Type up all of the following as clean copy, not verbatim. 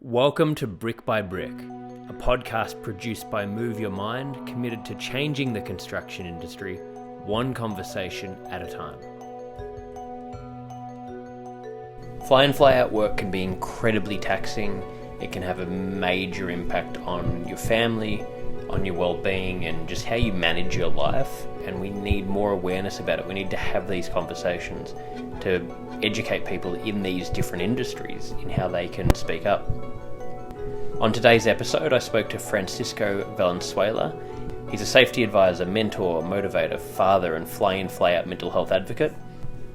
Welcome to Brick by Brick, a podcast produced by Move Your Mind, committed to changing the construction industry, one conversation at a time. Fly in, fly out work can be incredibly taxing. It can have a major impact on your family, on your well-being, and just how you manage your life. And we need more awareness about it. We need to have these conversations to educate people in these different industries in how they can speak up. On today's episode, I spoke to Francisco Valenzuela. He's a safety advisor, mentor, motivator, father, and fly-in, fly-out mental health advocate.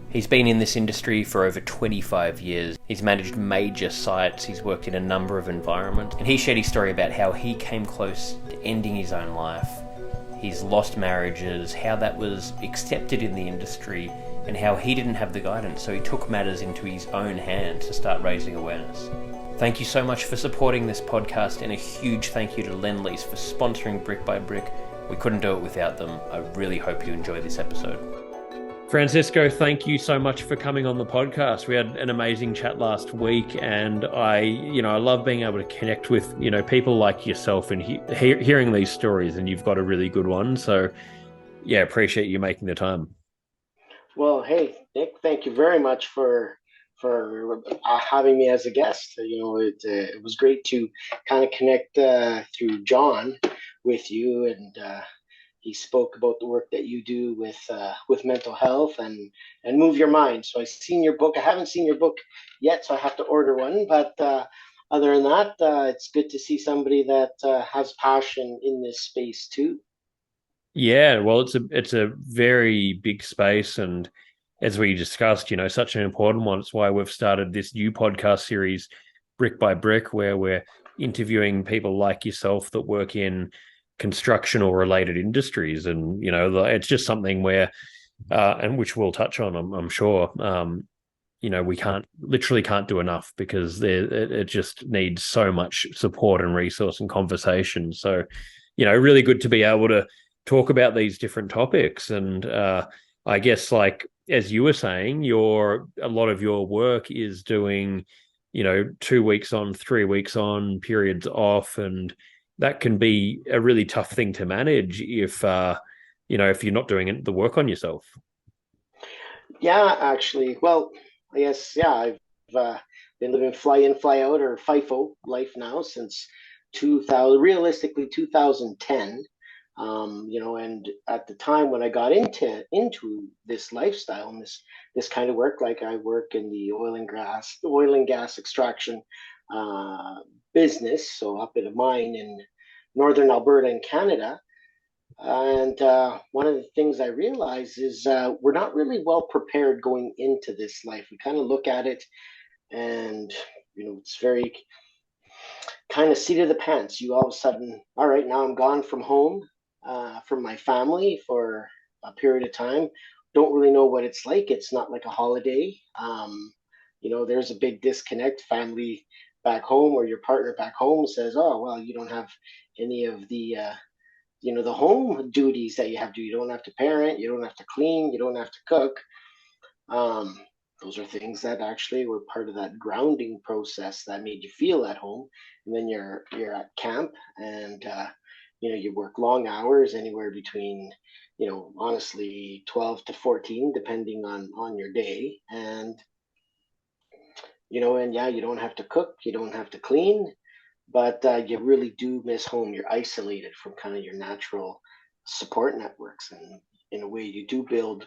He's been in this industry for over 25 years. He's managed major sites, he's worked in a number of environments, and he shared his story about how he came close to ending his own life. He's lost marriages, how that was accepted in the industry, and how he didn't have the guidance, so he took matters into his own hands to start raising awareness. Thank you so much for supporting this podcast, and a huge thank you to Lendlease for sponsoring Brick by Brick. We couldn't do it without them. I really hope you enjoy this episode. Francisco, thank you so much for coming on the podcast. We had an amazing chat last week, and I love being able to connect with, people like yourself and hearing these stories, and you've got a really good one. So, yeah, appreciate you making the time. Well, hey, Nick, thank you very much for having me as a guest. It was great to kind of connect through John with you, and he spoke about the work that you do with mental health and Move Your Mind. So I've seen your book. I haven't seen your book yet, so I have to order one. But other than that, it's good to see somebody that has passion in this space too. Yeah, well, it's a very big space, and as we discussed, such an important one. It's why we've started this new podcast series, Brick by Brick, where we're interviewing people like yourself that work in construction or related industries. And, it's just something where, and which we'll touch on, I'm sure, we can't do enough because it just needs so much support and resource and conversation. So, really good to be able to talk about these different topics. And I guess, like, as you were saying, a lot of your work is doing, 2 weeks on, 3 weeks on, periods off, and that can be a really tough thing to manage if you're not doing the work on yourself. Yeah, actually. Well, I guess, yeah, I've been living fly in, fly out or FIFO life now since 2000, realistically 2010. And at the time when I got into this lifestyle and this kind of work, like I work in the oil and gas extraction uh, business, so up in a mine in northern Alberta in Canada. And one of the things I realize is we're not really well prepared going into this life. We kind of look at it and, it's very kind of seat of the pants. You all of a sudden, all right, now I'm gone from home, from my family for a period of time. Don't really know what it's like. It's not like a holiday. There's a big disconnect. Family back home or your partner back home says, oh, well, you don't have any of the home duties that you have to. You don't have to parent, you don't have to clean, you don't have to cook. Um, those are things that actually were part of that grounding process that made you feel at home. And then you're at camp, and you work long hours, anywhere between honestly 12 to 14, depending on your day. And and yeah, you don't have to cook, you don't have to clean, but you really do miss home. You're isolated from kind of your natural support networks, and in a way, you do build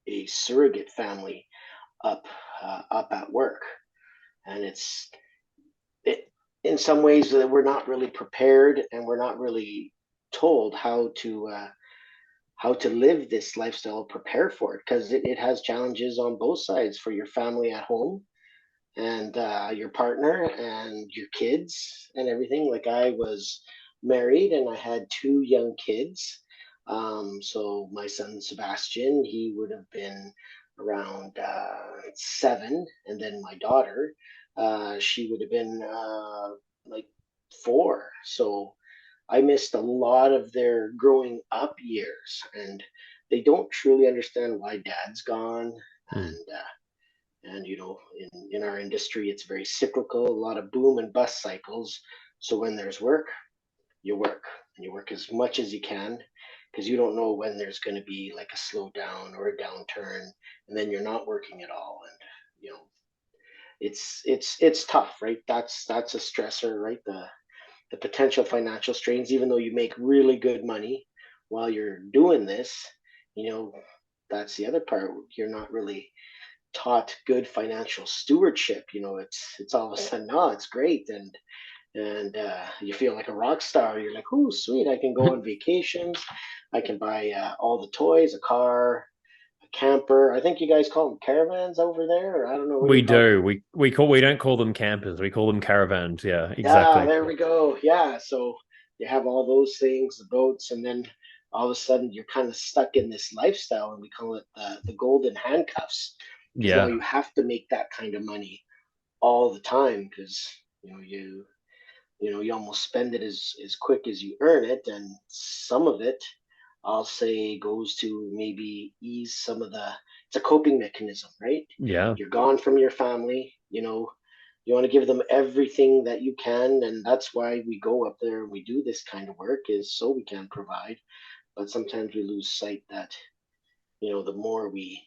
a surrogate family up at work. And it in some ways that we're not really prepared, and we're not really told how to live this lifestyle, prepare for it, because it has challenges on both sides for your family at home and your partner and your kids and everything. Like, I was married and I had two young kids. So my son Sebastian, he would have been around 7, and then my daughter, she would have been like 4. So I missed a lot of their growing up years, and they don't truly understand why dad's gone. Mm. And And in our industry, it's very cyclical, a lot of boom and bust cycles. So when there's work, you work, and you work as much as you can, because you don't know when there's going to be like a slowdown or a downturn, and then you're not working at all. And it's tough, right? That's a stressor, right? The potential financial strains, even though you make really good money while you're doing this, you know, that's the other part. You're not really taught good financial stewardship. It's all of a sudden, oh, it's great, and you feel like a rock star. You're like, oh, sweet, I can go on vacations, I can buy all the toys, a car, a camper. I think you guys call them caravans over there, or I don't know what We you call do. them. We don't call them campers. We call them caravans. Yeah, Yeah, exactly. there we go. Yeah, so you have all those things, the boats, and then all of a sudden you're kind of stuck in this lifestyle, and we call it the golden handcuffs, because now Yeah. you have to make that kind of money all the time, because you almost spend it as quick as you earn it, and some of it, I'll say, goes to maybe ease some of the. It's a coping mechanism, right? Yeah. You're gone from your family. You want to give them everything that you can, and that's why we go up there and we do this kind of work, is so we can provide. But sometimes we lose sight that the more we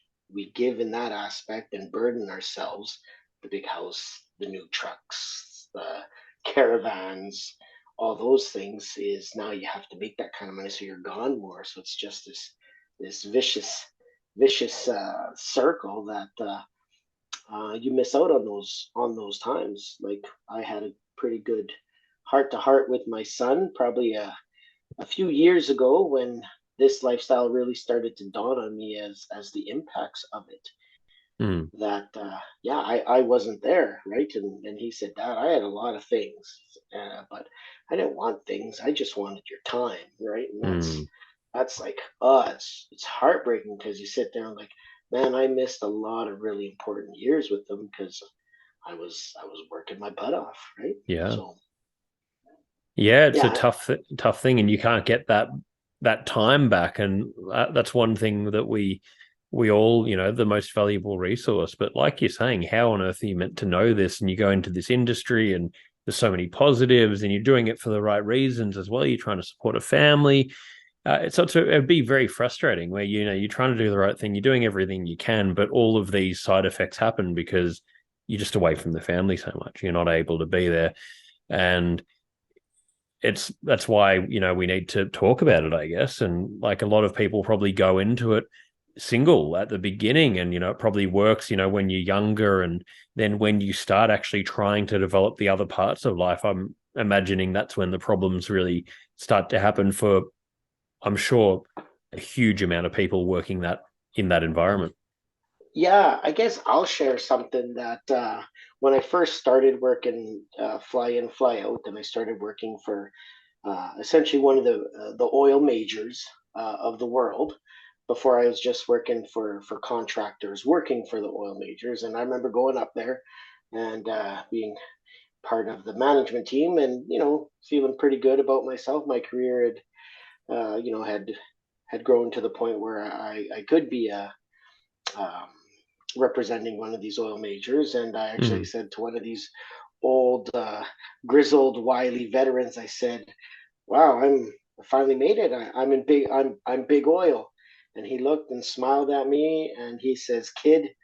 give in that aspect and burden ourselves, the big house, the new trucks, the caravans, all those things, is now you have to make that kind of money, so you're gone more. So it's just this vicious circle that you miss out on those times. Like, I had a pretty good heart to heart with my son probably a few years ago, when this lifestyle really started to dawn on me as the impacts of it. Mm. That yeah, I wasn't there, right? And he said, Dad, I had a lot of things, but I didn't want things. I just wanted your time, right? And Mm. that's like, it's heartbreaking, because you sit there and like, man, I missed a lot of really important years with them, because I was working my butt off, right? Yeah. So Yeah, it's a yeah. tough thing, and you can't get that time back. And that's one thing that we all, the most valuable resource. But like you're saying, how on earth are you meant to know this? And you go into this industry, and there's so many positives, and you're doing it for the right reasons as well. You're trying to support a family. It'd be very frustrating where you're trying to do the right thing, you're doing everything you can, but all of these side effects happen because you're just away from the family so much. You're not able to be there, and that's why we need to talk about it, I guess. And like a lot of people probably go into it single at the beginning, and it probably works when you're younger, and then when you start actually trying to develop the other parts of life, I'm imagining that's when the problems really start to happen for, I'm sure, a huge amount of people working that in that environment. Yeah, I guess I'll share something that when I first started working fly in, fly out, and I started working for essentially one of the oil majors of the world. Before, I was just working for contractors working for the oil majors, and I remember going up there and being part of the management team, and feeling pretty good about myself. My career had grown to the point where I could be a um, representing one of these oil majors. And I actually Mm. said to one of these old, grizzled, wily veterans, I said, "Wow, I finally made it. I'm big oil." And he looked and smiled at me, and he says, "Kid,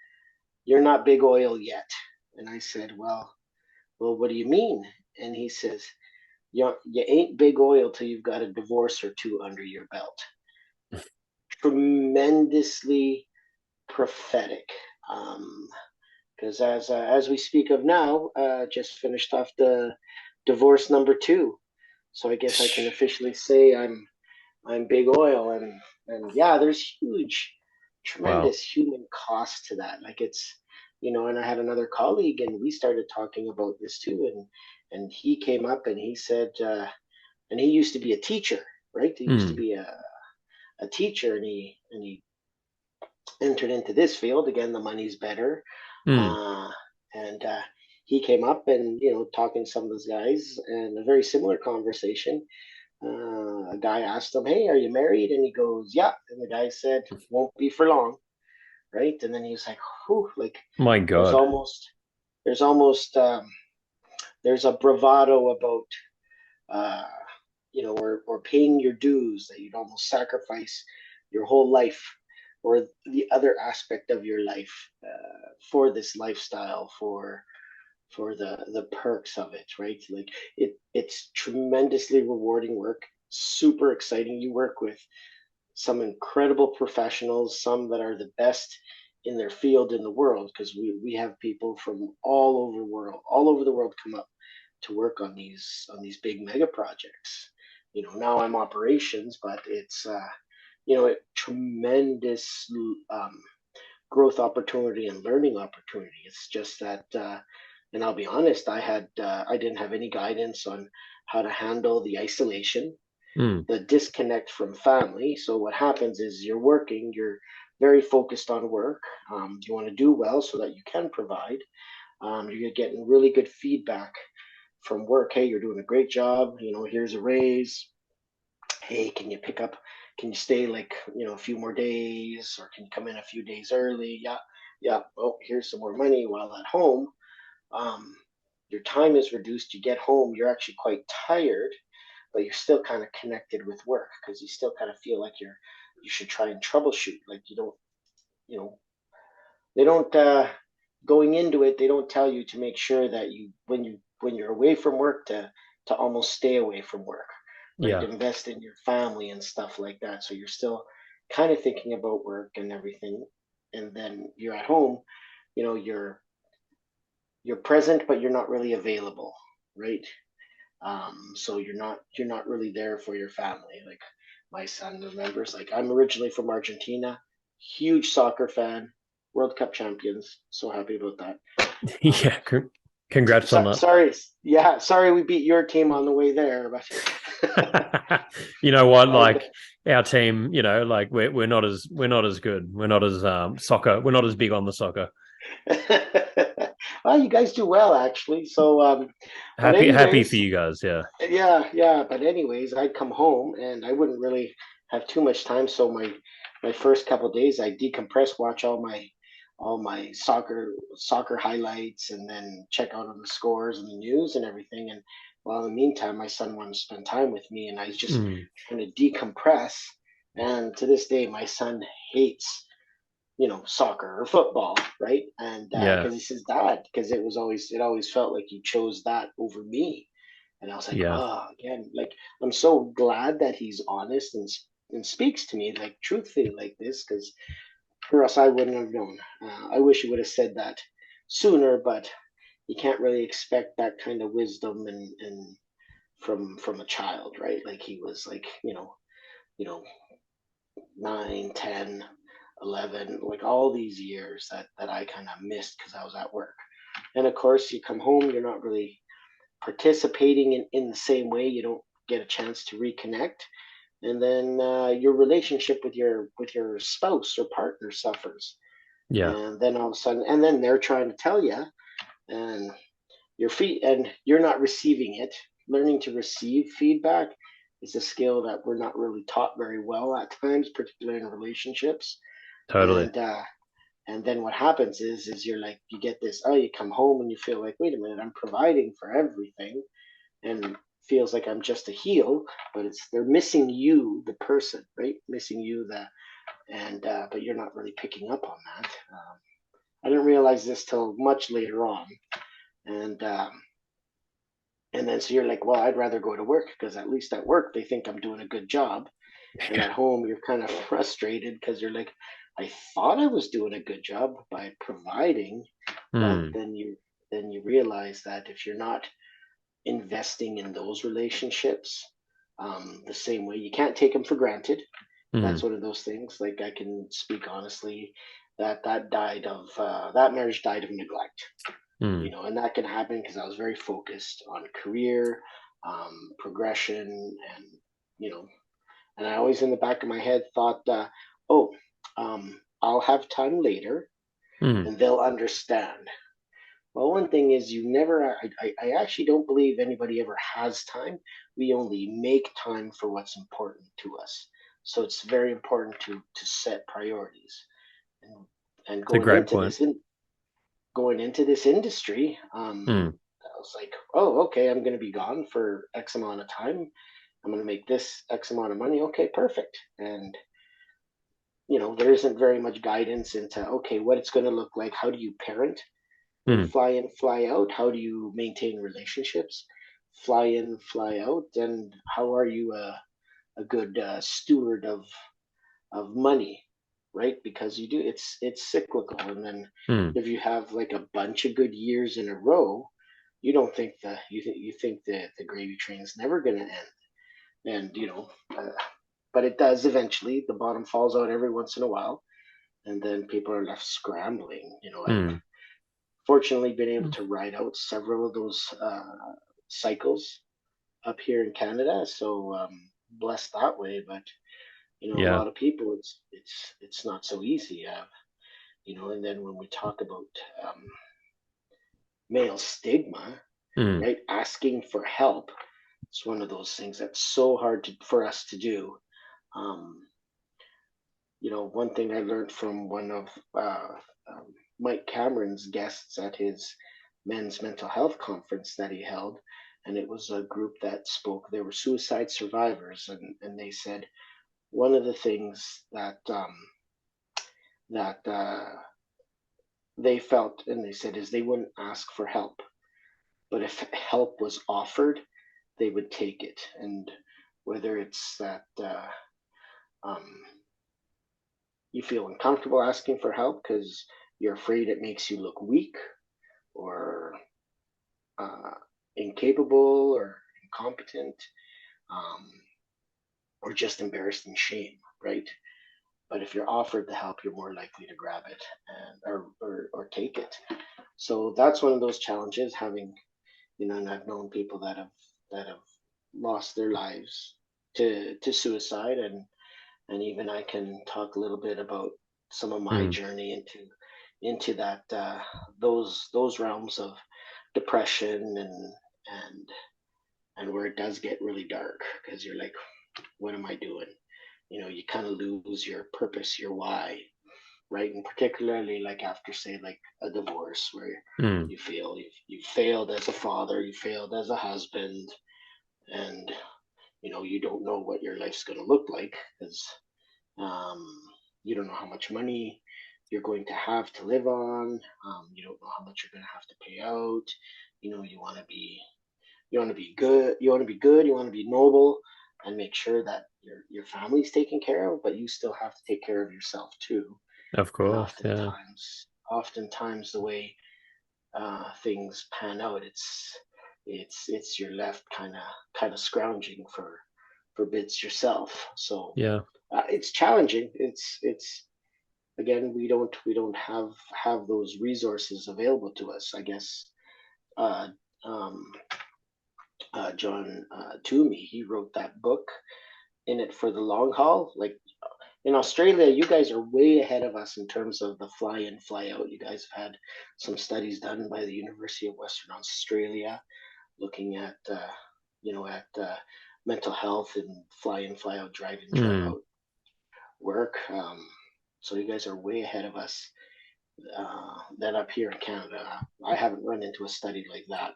you're not big oil yet." And I said, "Well, what do you mean?" And he says, "You ain't big oil till you've got a divorce or two under your belt." Tremendously prophetic. Um, because as we speak of now, just finished off the divorce number two, so I guess I can officially say I'm big oil, and yeah, there's Wow. tremendous human cost to that. Like, and I had another colleague, and we started talking about this too, and he came up and he said, and he used to be a teacher, right? He used to Mm. be a teacher, and he entered into this field again. The money's better, Mm. uh, and he came up and talking to some of those guys, and a very similar conversation. A guy asked him, "Hey, are you married?" And he goes, "Yeah." And the guy said, "Won't be for long." right? And then he was like, whew, like My there's God. almost there's almost there's a bravado about uh, or paying your dues that you'd almost sacrifice your whole life or the other aspect of your life for this lifestyle, for the perks of it, right? Like it's tremendously rewarding work, super exciting. You work with some incredible professionals, some that are the best in their field in the world, because we have people from all over the world come up to work on these big mega projects. Now I'm operations, but it's a tremendous um, growth opportunity and learning opportunity. It's just that, and I'll be honest, I didn't have any guidance on how to handle the isolation, Mm. the disconnect from family. So what happens is you're very focused on work. You want to do well so that you can provide. You're getting really good feedback from work. Hey, you're doing a great job. Here's a raise. Hey, can you stay like, a few more days, or can you come in a few days early? Yeah, yeah. Oh, here's some more money. While at home, um, your time is reduced. You get home, you're actually quite tired, but you're still kind of connected with work because you still kind of feel like you should try and troubleshoot. Like you know, they don't going into it. They don't tell you to make sure that when you're away from work to almost stay away from work, right? Yeah. Invest in your family and stuff like that. So you're still kind of thinking about work and everything, and then you're at home. You know, you're present, but you're not really available, right? So you're not really there for your family. Like my son remembers, like I'm originally from Argentina, huge soccer fan, World Cup champions. So happy about that. Um, Yeah. Congrats on sorry, yeah, sorry we beat your team on the way there, but that. You know what? and Like our team, like we're not as good. We're not as soccer. We're not as big on the soccer. well, you guys do well actually. So, but Happy for anyways, you guys. Yeah. yeah, yeah. But anyways, I'd come home and I wouldn't really have too much time. So my first couple of days, I decompress, watch all my soccer highlights, and then check out on the scores and the news and everything. And while in the meantime, my son wanted to spend time with me, and I was just Mm. trying to decompress. And to this day, my son hates soccer or football, right? And Yeah. because he says, Dad, because it always felt like you chose that over me. And I was like, Yeah. oh, again, like I'm so glad that he's honest and speaks to me like truthfully like this, because or else I wouldn't have known. I wish he would have said that sooner, but you can't really expect that kind of wisdom and from a child, right? Like he was like, you know, 9, 10, 11, like all these years that I kind of missed because I was at work. And of course, you come home, you're not really participating in the same way. You don't get a chance to reconnect, and then your relationship with your spouse or partner suffers. Yeah. And then all of a sudden, and then they're trying to tell you, and and you're not receiving it. Learning to receive feedback is a skill that we're not really taught very well at times, particularly in relationships. Totally. And then what happens is you're like you get this, oh, you come home and you feel like, wait a minute, I'm providing for everything, and feels like I'm just a heel, but they're missing you, the person, right? Missing you, and but you're not really picking up on that. I didn't realize this till much later on, and then so you're like, well, I'd rather go to work because at least at work they think I'm doing a good job, and Yeah. at home you're kind of frustrated because you're like, I thought I was doing a good job by providing, but Mm. then you realize that if you're not investing in those relationships the same way, you can't take them for granted. That's Mm. one of those things. Like I can speak honestly that marriage died of neglect, Mm. and that can happen because I was very focused on career, progression, and you know, and I always in the back of my head thought, oh, I'll have time later, Mm. and they'll understand. Well, one thing is you never, I actually don't believe anybody ever has time. We only make time for what's important to us. So it's very important to set priorities. And, and It's a great point. going into this industry, Mm, I was like, oh, okay, I'm going to be gone for X amount of time. I'm going to make this X amount of money. Okay, perfect. And there isn't very much guidance into, okay, what it's going to look like. How do you parent and mm, fly in, fly out? How do you maintain relationships? Fly in, fly out, and how are you a good steward of money, right? Because it's cyclical, and then mm. if you have like a bunch of good years in a row, you don't think you think the gravy train's never going to end, and but it does eventually. The bottom falls out every once in a while, and then people are left scrambling. I've Mm. fortunately been able to ride out several of those cycles up here in Canada, so blessed that way. But a Yeah. lot of people, it's not so easy. And then when we talk about um, male stigma, Mm. right, asking for help, it's one of those things that's so hard for us to do. Um, one thing I learned from one of um, Mike Cameron's guests at his men's mental health conference that he held, and it was a group that spoke. They were suicide survivors, and they said one of the things that they felt, and they said, is they wouldn't ask for help, but if help was offered, they would take it. And whether it's that um, you feel uncomfortable asking for help because you're afraid it makes you look weak or uh, incapable or incompetent, um, or just embarrassed and shame, right? But if you're offered the help, you're more likely to grab it or take it. So that's one of those challenges. Having and I've known people that have lost their lives to suicide, and even I can talk a little bit about some of my Mm. journey into that those realms of depression and where it does get really dark because you're like, what am I doing? You kind of lose your purpose, your why, right? And particularly like after, say, like a divorce where Mm. you feel you've failed as a father, you failed as a husband, and you don't know what your life's going to look like because um, you don't know how much money you're going to have to live on. You don't know how much you're going to have to pay out. You want to be good. You want to be good. You want to be noble, and make sure that your family's taken care of, but you still have to take care of yourself too. Of And course. Yeah. oftentimes the way things pan out, it's you're left kind of scrounging for bits yourself. So Yeah. it's challenging. It's again, we don't have those resources available to us. I guess uh, um, John Toomey, he wrote that book, In It for the Long Haul. Like in Australia, you guys are way ahead of us in terms of the fly in, fly out. You guys have had some studies done by the University of Western Australia looking at mental health and fly in, fly out, drive in, drive Mm. out work. So you guys are way ahead of us. Then up here in Canada, I haven't run into a study like that.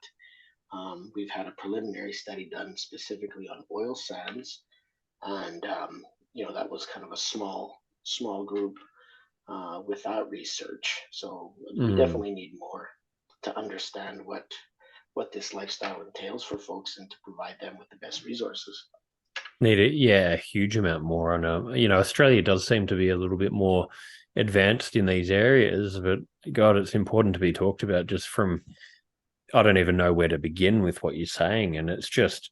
We've had a preliminary study done specifically on oil sands, and that was kind of a small group with that research. So we Mm. definitely need more to understand what this lifestyle entails for folks and to provide them with the best resources. Need it, yeah, a huge amount more. And Australia does seem to be a little bit more advanced in these areas, but God, it's important to be talked about just from I don't even know where to begin with what you're saying. And it's just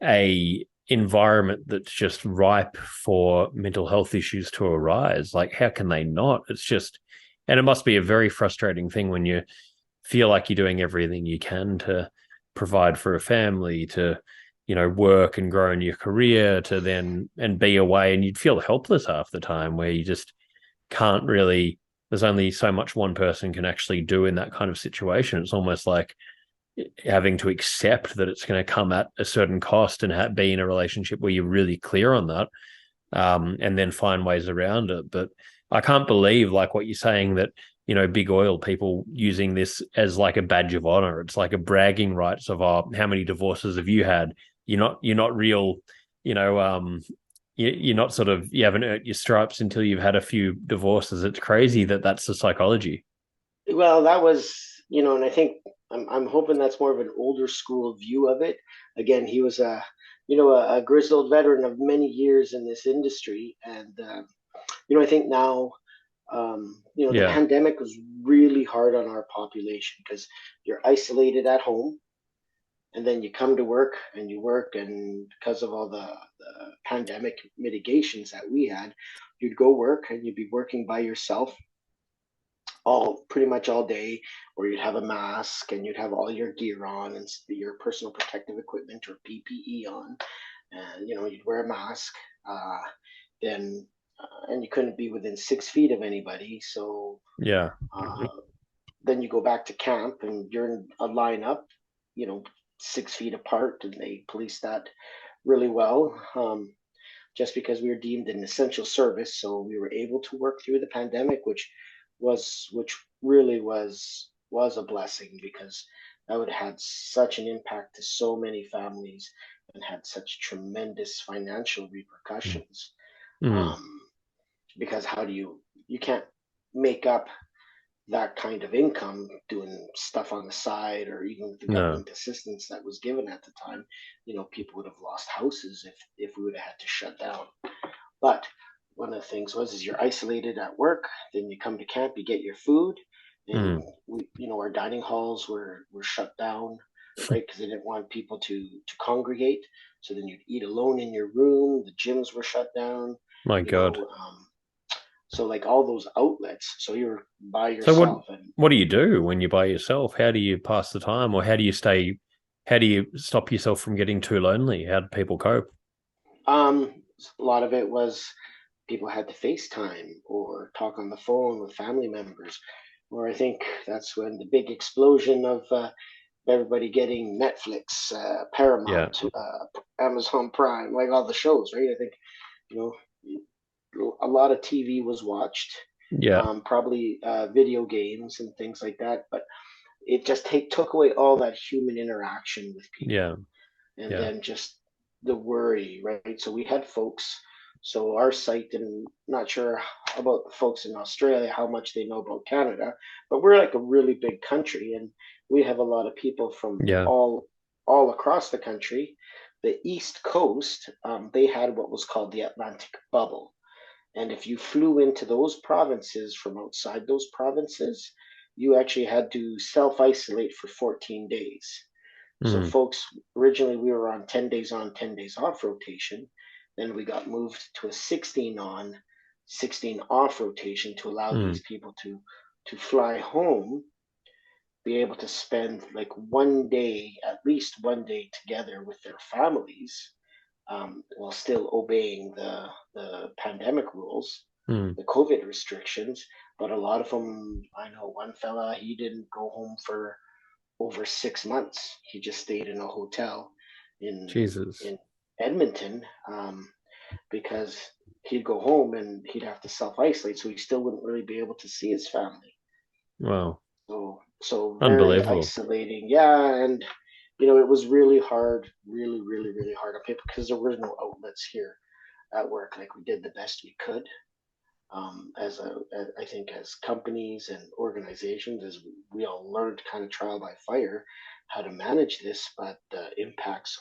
a environment that's just ripe for mental health issues to arise. Like, how can they not? It's just, and it must be a very frustrating thing when you feel like you're doing everything you can to provide for a family, to, work and grow in your career, to then and be away, and you'd feel helpless half the time where you just can't really. There's only so much one person can actually do in that kind of situation. It's almost like having to accept that it's going to come at a certain cost and be in a relationship where you're really clear on that, and then find ways around it. But I can't believe like what you're saying that, big oil people using this as like a badge of honor. It's like a bragging rights of, how many divorces have you had? You're not real, you know, you're not sort of, you haven't earned your stripes until you've had a few divorces. It's crazy that that's the psychology. Well, that was, and I think I'm hoping that's more of an older school view of it. Again, he was a grizzled veteran of many years in this industry, and I think now, the Yeah. pandemic was really hard on our population because you're isolated at home, and then you come to work and you work, and because of all the pandemic mitigations that we had, you'd go work and you'd be working by yourself all pretty much all day, or you'd have a mask and you'd have all your gear on and your personal protective equipment or PPE on, and you'd wear a mask. Then and you couldn't be within 6 feet of anybody. So Yeah. uh, then you go back to camp and you're in a lineup, you know, 6 feet apart, and they police that really well. Just because we were deemed an essential service, so we were able to work through the pandemic, which really was a blessing, because that would have had such an impact to so many families and had such tremendous financial repercussions. Mm. Um, because how do you can't make up that kind of income doing stuff on the side, or even with the No. government assistance that was given at the time. People would have lost houses if we would have had to shut down. But one of the things was, is you're isolated at work, then you come to camp, you get your food, and Mm. our dining halls were shut down, right? Because they didn't want people to congregate. So then you'd eat alone in your room. The gyms were shut down, My you God. know. So like all those outlets, so you're by So what yourself, and what do you do when you're by yourself? How do you pass the time, or how do you stop yourself from getting too lonely? How do people cope? a lot of it was people had to FaceTime or talk on the phone with family members. Or I think that's when the big explosion of everybody getting Netflix, Yeah. Paramount, Amazon Prime, like all the shows, right? I think you a lot of TV was watched, Yeah. probably video games and things like that. But it just took away all that human interaction with people, Yeah. and Yeah. then just the worry, right? So we had folks. So our site, and not sure about the folks in Australia how much they know about Canada, but we're like a really big country, and we have a lot of people from Yeah. all across the country. The East Coast, they had what was called the Atlantic Bubble, and if you flew into those provinces from outside those provinces, you actually had to self isolate for 14 days. So, Mm. folks, originally we were on 10 days on, 10 days off rotation. Then we got moved to a 16 on, 16 off rotation to allow Mm. these people to fly home, be able to spend like one day, at least one day together with their families, while still obeying the pandemic rules, Mm. the COVID restrictions. But a lot of them, I know one fella, he didn't go home for over 6 months. He just stayed in a hotel in Jesus. in Edmonton, because he'd go home and he'd have to self isolate, so he still wouldn't really be able to see his family. Wow. So very Unbelievable. isolating, yeah. And it was really hard, really, really, really hard on people, because there were no outlets here at work. Like, we did the best we could, I think as companies and organizations, as we all learned kind of trial by fire how to manage this. But the impacts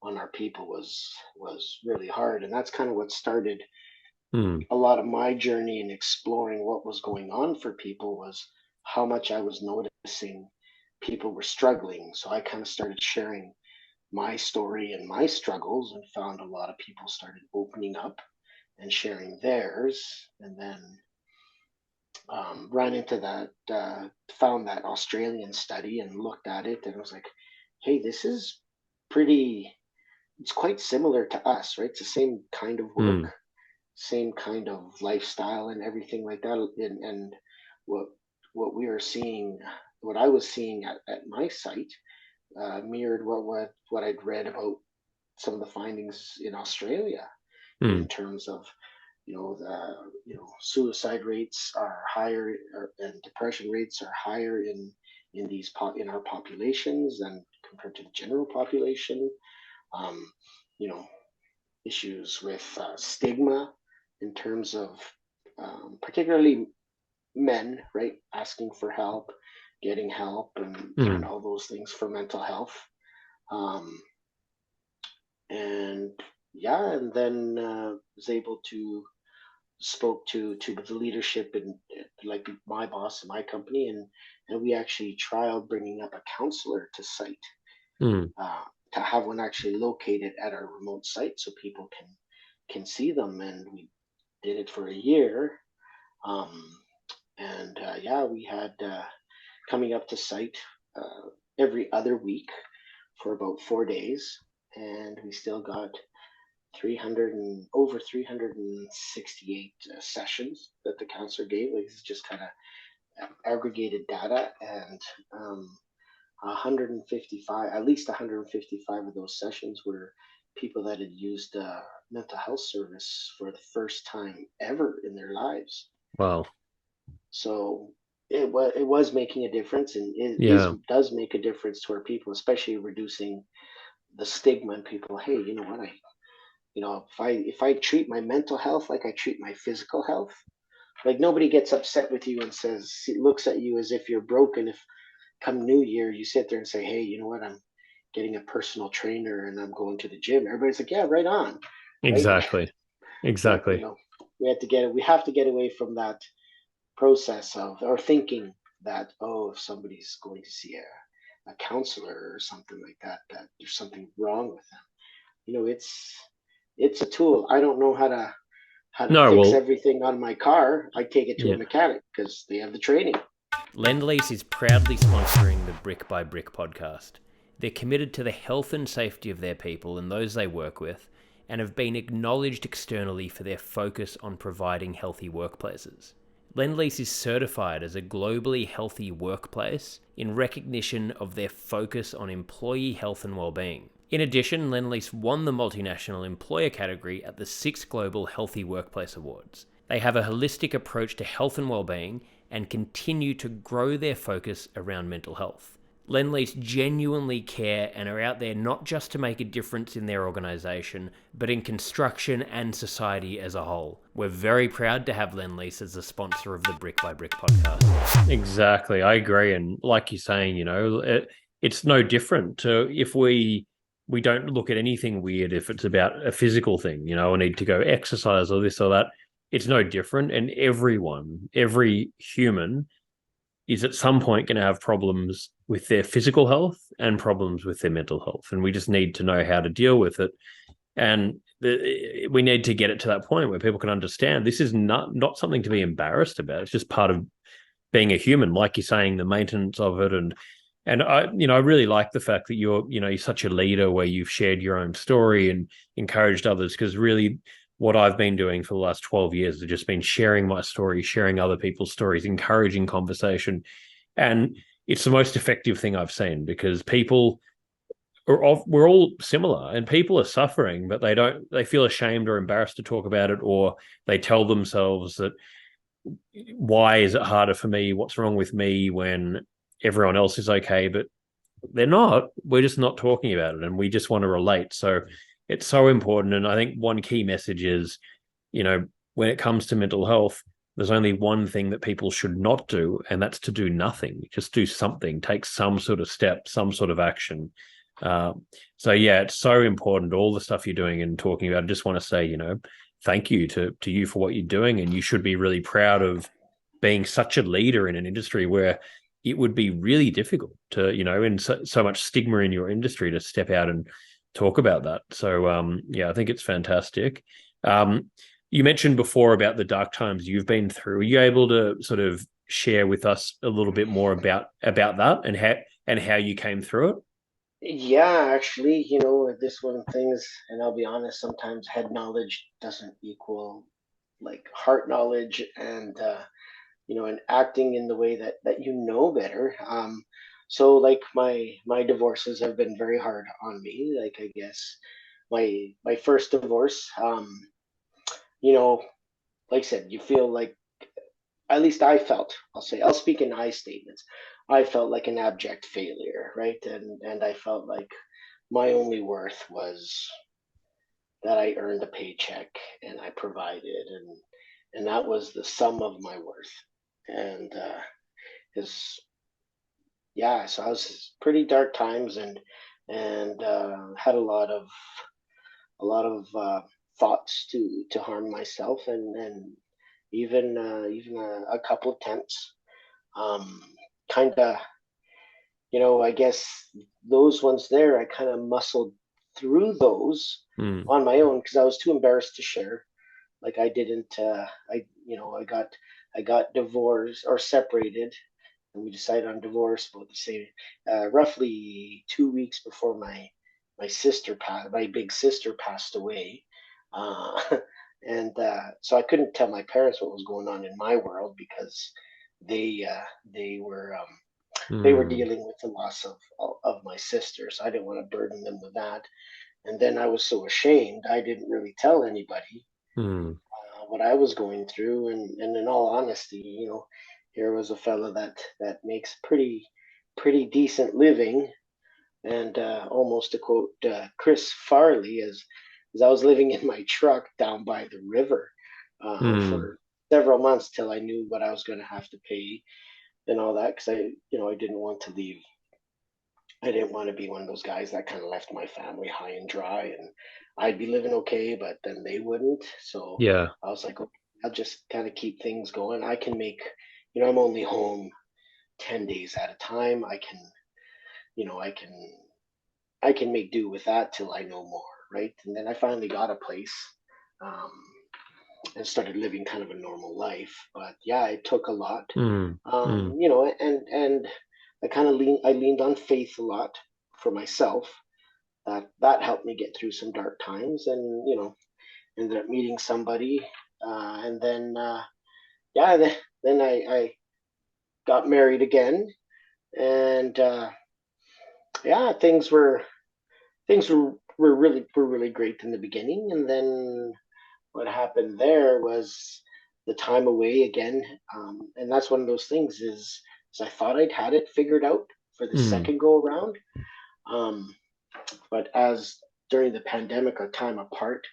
on our people was really hard, and that's kind of what started Mm. a lot of my journey in exploring what was going on for people, was how much I was noticing people were struggling. So I kind of started sharing my story and my struggles, and found a lot of people started opening up and sharing theirs. And then ran into that, found that Australian study and looked at it, and was like, hey, this is pretty, it's quite similar to us, right? It's the same kind of work, Mm. same kind of lifestyle and everything like that. And what what we are seeing, what I was seeing at my site, mirrored what I'd read about some of the findings in Australia, in Mm. terms of suicide rates are higher, and depression rates are higher in our populations than compared to the general population. Um, you know, issues with stigma in terms of particularly men, right, asking for help, getting help, and Mm. all those things for mental health. Um, and yeah, and then was able to spoke to the leadership and like my boss in my company, and we actually trialed bringing up a counselor to site, Mm. uh, to have one actually located at our remote site so people can see them, and we did it for a year. um, and yeah, we had coming up to site every other week for about 4 days, and we still got 300 and over 368 sessions that the counselor gave. Like, it's just kind of aggregated data, and 155, at least 155 of those sessions were people that had used mental health service for the first time ever in their lives. Wow. So it was making a difference, and it is Yeah. does make a difference to our people, especially reducing the stigma and people. Hey, you know what? If I treat my mental health like I treat my physical health, like nobody gets upset with you and looks at you as if you're broken. If come New Year you sit there and say, hey, you know what? I'm getting a personal trainer and I'm going to the gym. Everybody's like, yeah, right on, right? Exactly. But Exactly. we have to get away from that process of or thinking that, oh, if somebody's going to see a counselor or something like that, that there's something wrong with them. It's a tool. I don't know how to No, fix well, everything on my car. I take it to a yeah. mechanic because they have the training. Lendlease is proudly sponsoring the Brick by Brick podcast. They're committed to the health and safety of their people and those they work with, and have been acknowledged externally for their focus on providing healthy workplaces. Lendlease is certified as a globally healthy workplace in recognition of their focus on employee health and well-being. In addition, Lendlease won the multinational employer category at the 6th Global Healthy Workplace Awards. They have a holistic approach to health and well-being and continue to grow their focus around mental health. Lendlease genuinely care and are out there not just to make a difference in their organisation, but in construction and society as a whole. We're very proud to have Lendlease as a sponsor of the Brick by Brick podcast. Exactly, I agree. And like you're saying, it's no different to if we don't look at anything weird if it's about a physical thing, I need to go exercise or this or that. It's no different. And every human is at some point going to have problems with their physical health and problems with their mental health. And we just need to know how to deal with it. And we need to get it to that point where people can understand this is not something to be embarrassed about. It's just part of being a human, like you're saying, the maintenance of it. And I really like the fact that you're such a leader where you've shared your own story and encouraged others, because really what I've been doing for the last 12 years has just been sharing my story, sharing other people's stories, encouraging conversation. And it's the most effective thing I've seen, because we're all similar, and people are suffering, but they feel ashamed or embarrassed to talk about it, or they tell themselves that, why is it harder for me? What's wrong with me when everyone else is okay? But they're not. We're just not talking about it, and we just want to relate. So it's so important. And I think one key message is, when it comes to mental health, there's only one thing that people should not do, and that's to do nothing. Just do something, take some sort of step, some sort of action. Uh, so yeah, it's so important. All the stuff you're doing and talking about. I just want to say, thank you to you for what you're doing, and you should be really proud of being such a leader in an industry where it would be really difficult to, in so much stigma in your industry, to step out and talk about that. So yeah, I think it's fantastic. You mentioned before about the dark times you've been through. Are you able to sort of share with us a little bit more about that and how you came through it? Yeah, actually, this one things, and I'll be honest, sometimes head knowledge doesn't equal like heart knowledge, and acting in the way that better. So like my divorces have been very hard on me. Like, I guess my first divorce, you know, like I said, you feel like, at least I felt, I'll speak in I statements. I felt like an abject failure, right? And I felt like my only worth was that I earned a paycheck and I provided, and that was the sum of my worth. And is yeah, so I was pretty dark times, and had a lot of thoughts to harm myself, and even a couple of attempts. Um, kind of, I guess those ones there, I kind of muscled through those Mm. on my own because I was too embarrassed to share. Like I didn't, I got divorced or separated, and we decided on divorce about the same, roughly 2 weeks before my big sister passed away. Uh, and so I couldn't tell my parents what was going on in my world because they uh, they were um, they were Mm. dealing with the loss of my sister, so I didn't want to burden them with that. And then I was so ashamed, I didn't really tell anybody Mm. what I was going through. And in all honesty, here was a fella that makes pretty decent living, and almost to quote Chris Farley, as I was living in my truck down by the river Mm. for several months till I knew what I was going to have to pay and all that, because I didn't want to leave. I didn't want to be one of those guys that kind of left my family high and dry, and I'd be living okay, but then they wouldn't. So Yeah. I was like, okay, I'll just kind of keep things going. I can make, I'm only home 10 days at a time. I can, you know, I can make do with that till I know more, right? And then I finally got a place, um, and started living kind of a normal life. But yeah, it took a lot, Mm. Mm. and I leaned on faith a lot for myself. That helped me get through some dark times, and ended up meeting somebody, and then yeah, then I got married again, and yeah, things were really great in the beginning, and then what happened there was the time away again, and that's one of those things is I thought I'd had it figured out for the Mm. second go around, um, but as during the pandemic, our time apart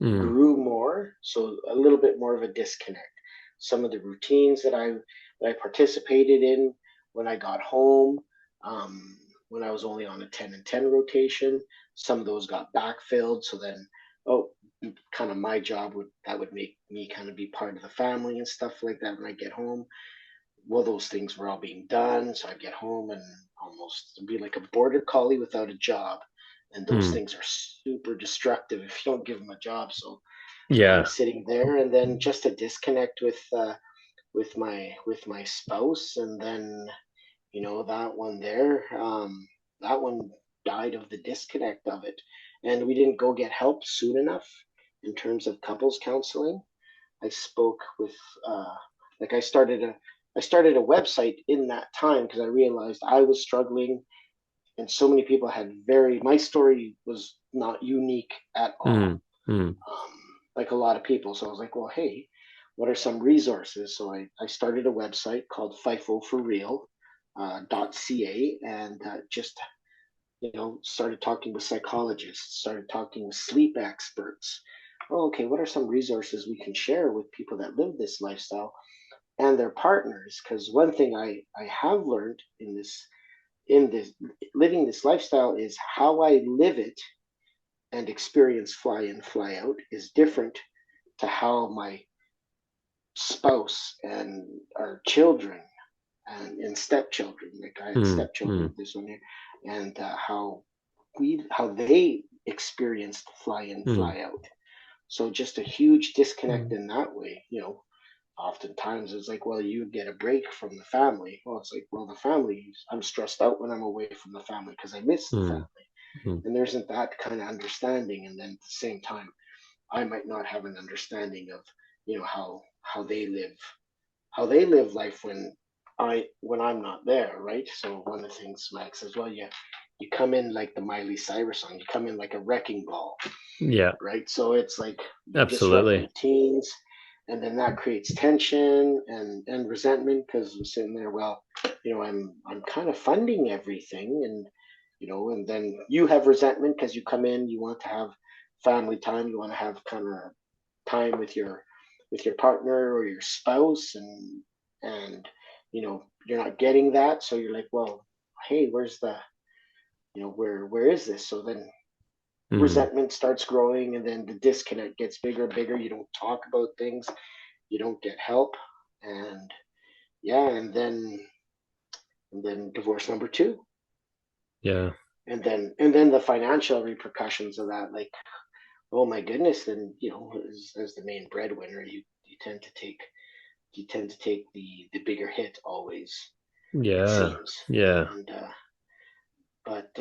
Mm. grew more, so a little bit more of a disconnect. Some of the routines that I participated in when I got home, um, when I was only on a 10 and 10 rotation, some of those got backfilled. So then, oh, kind of my job would make me kind of be part of the family and stuff like that when I get home. Well, those things were all being done, so I'd get home and almost be like a border collie without a job. And those Mm. things are super destructive if you don't give them a job. So I'm Yeah. sitting there, and then just a disconnect with my spouse, and then that one there, that one died of the disconnect of it, and we didn't go get help soon enough in terms of couples counseling. I spoke with like I started a website in that time because I realized I was struggling, and so many people had my story was not unique at all, Mm. Mm. um, like a lot of people. So I was like, well, hey, what are some resources? So I started a website called FIFO for Real, .ca, and just started talking with psychologists, started talking with sleep experts. Oh, okay, what are some resources we can share with people that live this lifestyle and their partners? Because one thing I have learned in this living this lifestyle is how I live it and experience fly in, fly out is different to how my spouse and our children and stepchildren, like I had Mm. stepchildren Mm. with this one here, and how they experienced fly in, Mm. fly out. So just a huge disconnect Mm. in that way. Oftentimes it's like, well, you get a break from the family. Well, it's like, well, the family, I'm stressed out when I'm away from the family because I miss the Mm. family. Mm. And there isn't that kind of understanding. And then at the same time, I might not have an understanding of how they live life when I'm not there, right? So one of the things Max says, well, you come in like the Miley Cyrus song, you come in like a wrecking ball, Yeah. right? So it's like you disrupt Absolutely. routines, and then that creates tension and resentment because I'm sitting there, well, I'm kind of funding everything, and and then you have resentment because you come in, you want to have family time, you want to have kind of time with your partner or your spouse, and you're not getting that, so you're like, well, hey, where's the where is this? So then Mm. resentment starts growing, and then the disconnect gets bigger and bigger. You don't talk about things, you don't get help, and yeah, and then divorce number two, Yeah. and then the financial repercussions of that, like, oh my goodness, then as the main breadwinner, you tend to take the bigger hit always, it Yeah. seems. Yeah. And but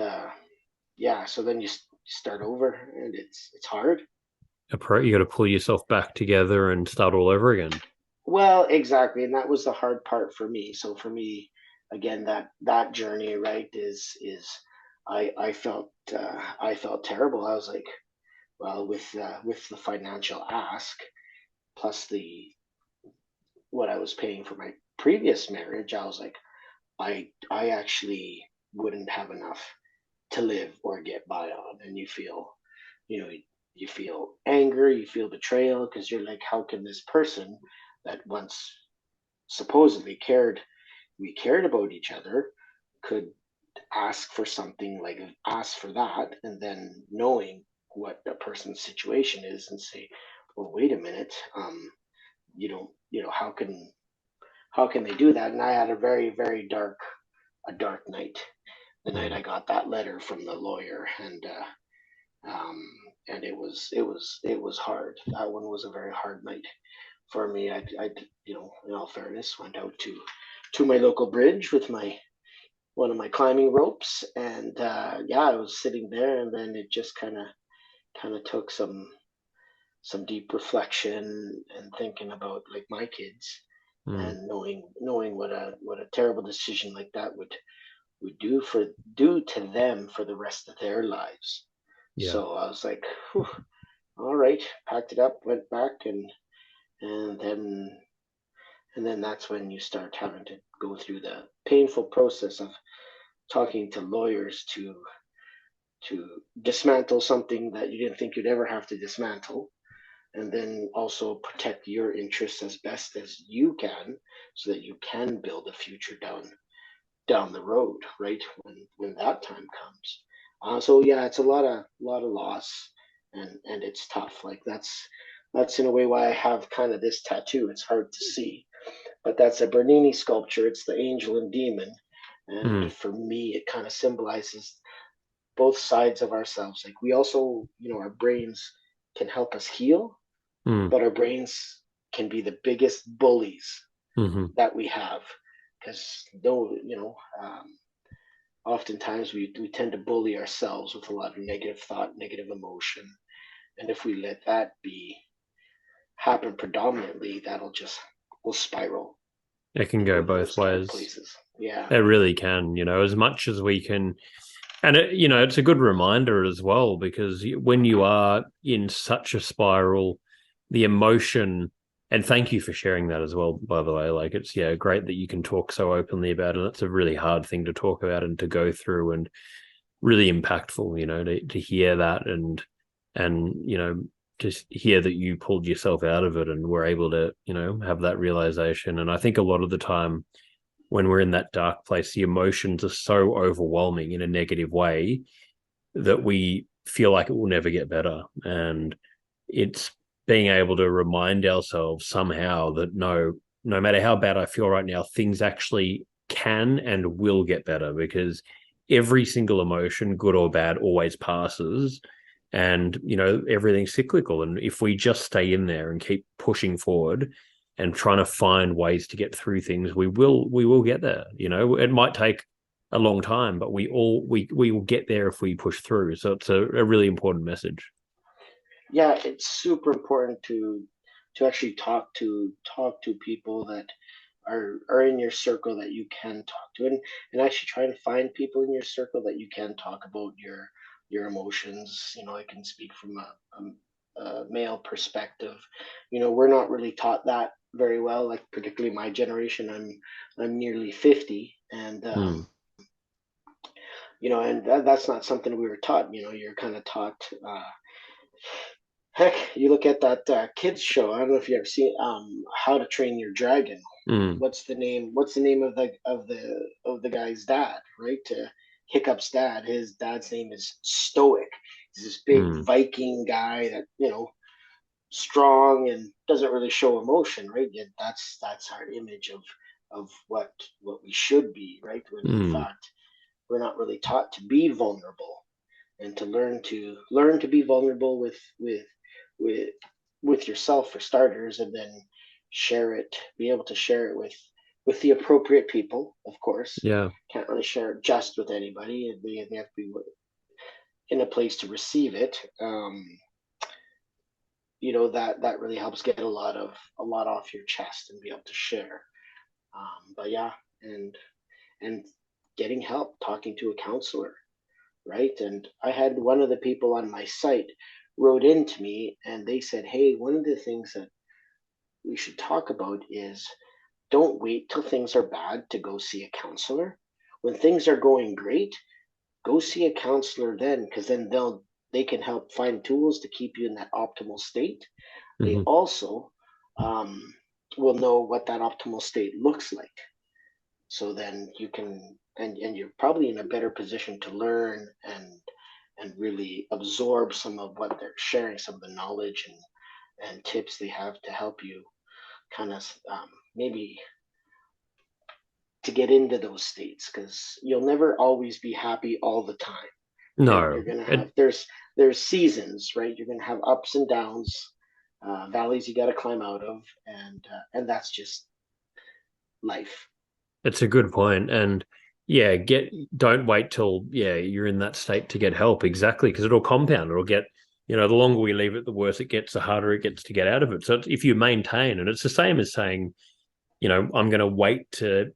yeah, so then you start over, and it's hard. You got to pull yourself back together and start all over again. Well, exactly, and that was the hard part for me. So for me, again, that journey, right, is I felt terrible. I was like, well, with the financial ask plus the what I was paying for my previous marriage, I was like, I actually wouldn't have enough to live or get by on. And you know you feel anger, you feel betrayal, because you're like, how can this person that once supposedly cared about each other could ask for something, like ask for that, and then knowing what a person's situation is and say, well, wait a minute, how can they do that? And I had a very, very dark night, the night Mm. I got that letter from the lawyer, um, and it was hard. That one was a very hard night for me. I in all fairness, went out to my local bridge with my one of my climbing ropes, and yeah, I was sitting there, and then it just kind of took some deep reflection and thinking about, like, my kids, Mm. and knowing what a terrible decision like that would do to them for the rest of their lives. Yeah. So I was like, whew, all right, packed it up, went back, and then that's when you start having to go through the painful process of talking to lawyers to dismantle something that you didn't think you'd ever have to dismantle, and then also protect your interests as best as you can, so that you can build a future down the road, right, when that time comes. So yeah, it's a lot of loss, and it's tough. Like, that's in a way why I have kind of this tattoo. It's hard to see, but that's a Bernini sculpture. It's the angel and demon, and Mm. for me, it kind of symbolizes both sides of ourselves. Like, we also, our brains can help us heal, Mm. but our brains can be the biggest bullies Hmm. that we have, because though oftentimes we tend to bully ourselves with a lot of negative thought, negative emotion, and if we let that be happen predominantly, that'll just will spiral It can and go go to both those dark ways. places. Yeah. It really can, as much as we can. And it's a good reminder as well, because when you are in such a spiral, the emotion, and thank you for sharing that as well, by the way. Like, it's, yeah, great that you can talk so openly about it. It's a really hard thing to talk about and to go through, and really impactful, to hear that, and just hear that you pulled yourself out of it and were able to, have that realization. And I think a lot of the time when we're in that dark place, the emotions are so overwhelming in a negative way that we feel like it will never get better. And it's being able to remind ourselves somehow that no matter how bad I feel right now, things actually can and will get better, because every single emotion, good or bad, always passes. And, everything's cyclical. And if we just stay in there and keep pushing forward and trying to find ways to get through things, we will get there. It might take a long time, but we will get there if we push through. So it's a really important message. Yeah, it's super important to actually talk to people that are in your circle that you can talk to, and actually try and find people in your circle that you can talk about your emotions. I can speak from male perspective. We're not really taught that very well. Like particularly my generation, I'm nearly 50, and Mm. and that's not something we were taught. You're kind of taught. Heck, you look at that kids show. I don't know if you ever seen How to Train Your Dragon. Mm. What's the name of the guy's dad, right? Hiccup's dad. His dad's name is Stoic. He's this big Mm. Viking guy that strong and doesn't really show emotion, right? Yet that's our image of what we should be, right? When in Mm. fact we're not really taught to be vulnerable and to learn to be vulnerable with with yourself for starters, and then be able to share it with the appropriate people, of course. Yeah. Can't really share it just with anybody. They have to be in a place to receive it. That really helps get a lot off your chest and be able to share. But yeah, and getting help, talking to a counselor, right? And I had one of the people on my site wrote into me and they said, hey, one of the things that we should talk about is don't wait till things are bad to go see a counselor. When things are going great, go see a counselor then, because then they can help find tools to keep you in that optimal state. They Hmm. also um, will know what that optimal state looks like. So then you can, and you're probably in a better position to learn and really absorb some of what they're sharing, some of the knowledge and tips they have to help you kind of maybe to get into those states, because you'll never always be happy all the time, right? No. You're gonna It, have there's seasons, right? You're gonna have ups and downs, valleys you got to climb out of, and that's just life. it's a good point. And yeah, don't wait till you're in that state to get help. Exactly, because it'll compound. It'll get, the longer we leave it, the worse it gets, the harder it gets to get out of it. So if you maintain, and it's the same as saying, I'm going to wait to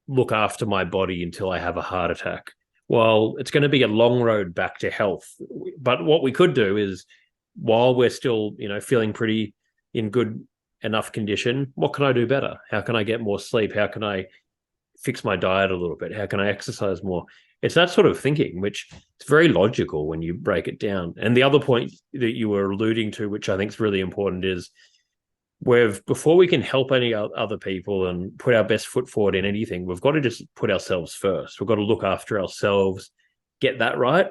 look after my body until I have a heart attack. Well, it's going to be a long road back to health. But what we could do is, while we're still, feeling pretty in good enough condition, what can I do better? How can I get more sleep? How can I fix my diet a little bit? How can I exercise more? It's that sort of thinking, which is very logical when you break it down. And the other point that you were alluding to, which I think is really important, is before we can help any other people and put our best foot forward in anything, we've got to just put ourselves first. We've got to look after ourselves, get that right.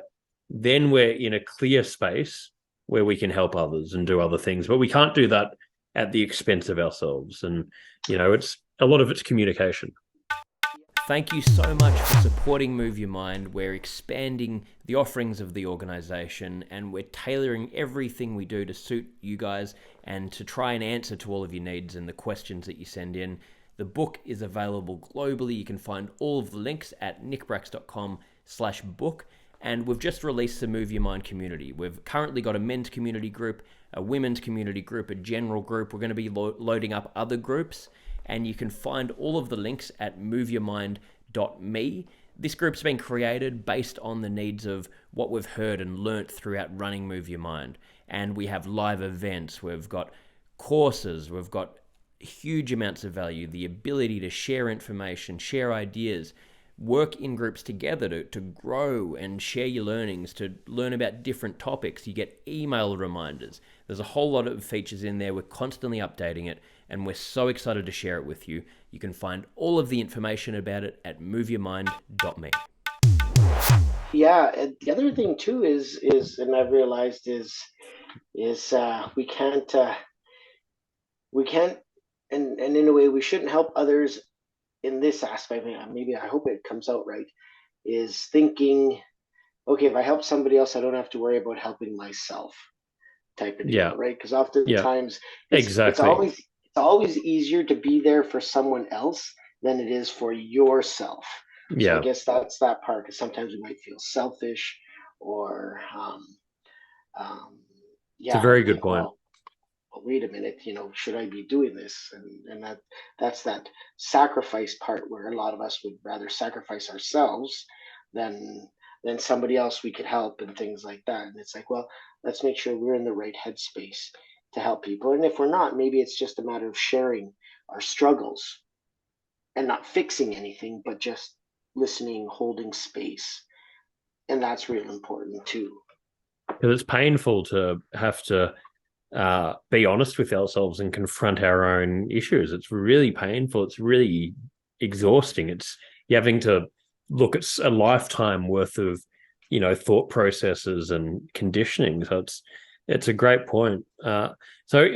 Then we're in a clear space where we can help others and do other things. But we can't do that at the expense of ourselves. And, it's a lot of it's communication. Thank you so much for supporting Move Your Mind. We're expanding the offerings of the organization and we're tailoring everything we do to suit you guys and to try and answer to all of your needs and the questions that you send in. The book is available globally. You can find all of the links at nickbracks.com/book. And we've just released the Move Your Mind community. We've currently got a men's community group, a women's community group, a general group. We're going to be loading up other groups. And you can find all of the links at moveyourmind.me. This group's been created based on the needs of what we've heard and learnt throughout running Move Your Mind. And we have live events, we've got courses, we've got huge amounts of value, the ability to share information, share ideas, work in groups together to grow and share your learnings, to learn about different topics. You get email reminders. There's a whole lot of features in there. We're constantly updating it, and we're so excited to share it with you. You can find all of the information about it at moveyourmind.me. Yeah, and the other thing too is and I've realized is we can't and in a way we shouldn't help others in this aspect. Maybe I hope it comes out right. Is thinking, okay, if I help somebody else, I don't have to worry about helping myself, type of Yeah, deal, right? Because yeah, oftentimes it's exactly. always easier to be there for someone else than it is for yourself. So I Yeah, guess that's that part. Because sometimes we might feel selfish, or um, it's a yeah, very and good think, point. well, wait a minute, should I be doing this? And that's that sacrifice part where a lot of us would rather sacrifice ourselves than then somebody else we could help and things like that. And it's like, well, let's make sure we're in the right headspace to help people. And if we're not, maybe it's just a matter of sharing our struggles and not fixing anything, but just listening, holding space. And that's real important too. Because it's painful to have to be honest with ourselves and confront our own issues. It's really painful. It's really exhausting. It's you having to look at a lifetime worth of, thought processes and conditioning. So it's a great point. So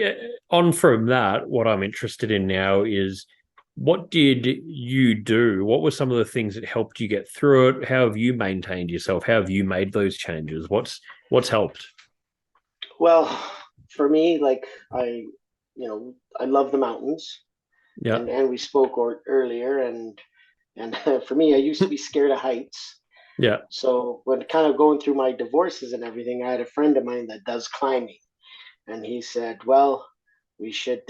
on from that, what I'm interested in now is what did you do? What were some of the things that helped you get through it? How have you maintained yourself? How have you made those changes? What's helped? Well, for me, like I love the mountains, Yeah. and we spoke earlier, and for me, I used to be scared of heights. Yeah. So when kind of going through my divorces and everything, I had a friend of mine that does climbing, and he said, "Well, we should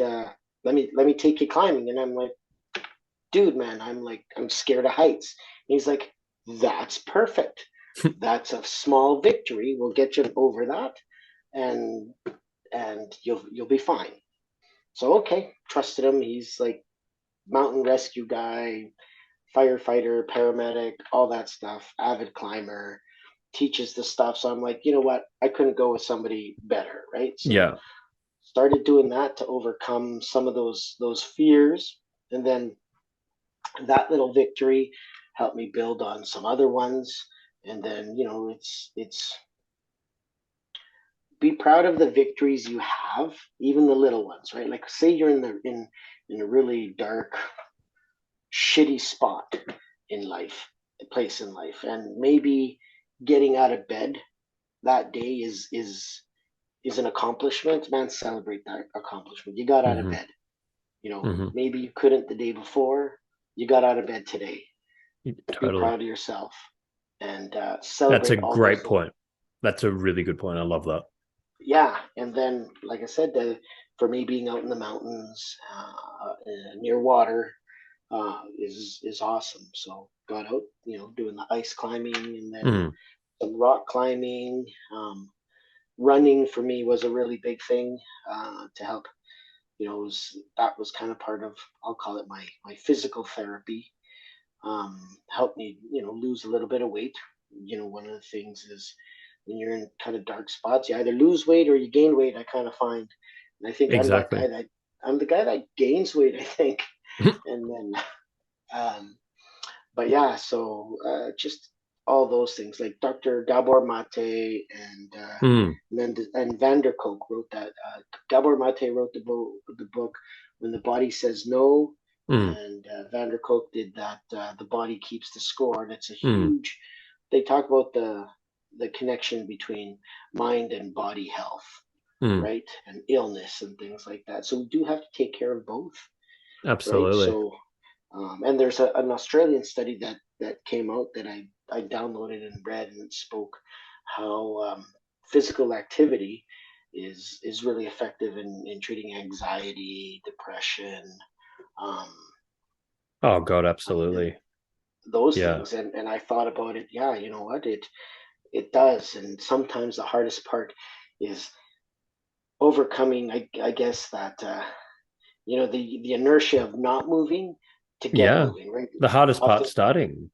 let me take you climbing." And I'm like, "Dude, man, I'm scared of heights." And he's like, "That's perfect. That's a small victory. We'll get you over that, and you'll be fine." So okay, trusted him. He's like mountain rescue guy, firefighter, paramedic, all that stuff, avid climber, teaches the stuff. So I'm like, you know what? I couldn't go with somebody better, right? So Yeah. started doing that to overcome some of those fears, and then that little victory helped me build on some other ones. And then it's be proud of the victories you have, even the little ones, right? Like say you're in a really dark, shitty spot in life, a place in life, and maybe getting out of bed that day is an accomplishment. Man, celebrate that accomplishment. You got out of Hmm. bed. Hmm. Maybe you couldn't the day before. You got out of bed today. Be Totally. proud of yourself and That's a celebrate all great those little. point. That's a really good point. I love that. Yeah, and then like I said, for me being out in the mountains near water is awesome. So got out, doing the ice climbing and then Mm, some rock climbing. Running for me was a really big thing to help. That was kind of part of, I'll call it my physical therapy. Helped me, lose a little bit of weight. One of the things is when you're in kind of dark spots, you either lose weight or you gain weight. I kind of find, and I think exactly. I'm the guy that gains weight. I think, and then um, but yeah, so just all those things like Dr. Gabor Mate Mm, and Van der Kolk wrote that. Gabor Mate wrote the book When the Body Says No, mm, and Van der Kolk did that. The Body Keeps the Score, and it's a mm, huge. They talk about the connection between mind and body health, mm. right, and illness and things like that. So we do have to take care of both, right? Absolutely. So and there's an Australian study that came out that I downloaded and read, and it spoke how physical activity is really effective in treating anxiety, depression, um, Oh God, and absolutely. those Yeah. things. And I thought about it. Yeah, you know what? It does. And sometimes the hardest part is overcoming. I guess that the inertia of not moving to get Yeah. moving, right? The hardest part Often, starting.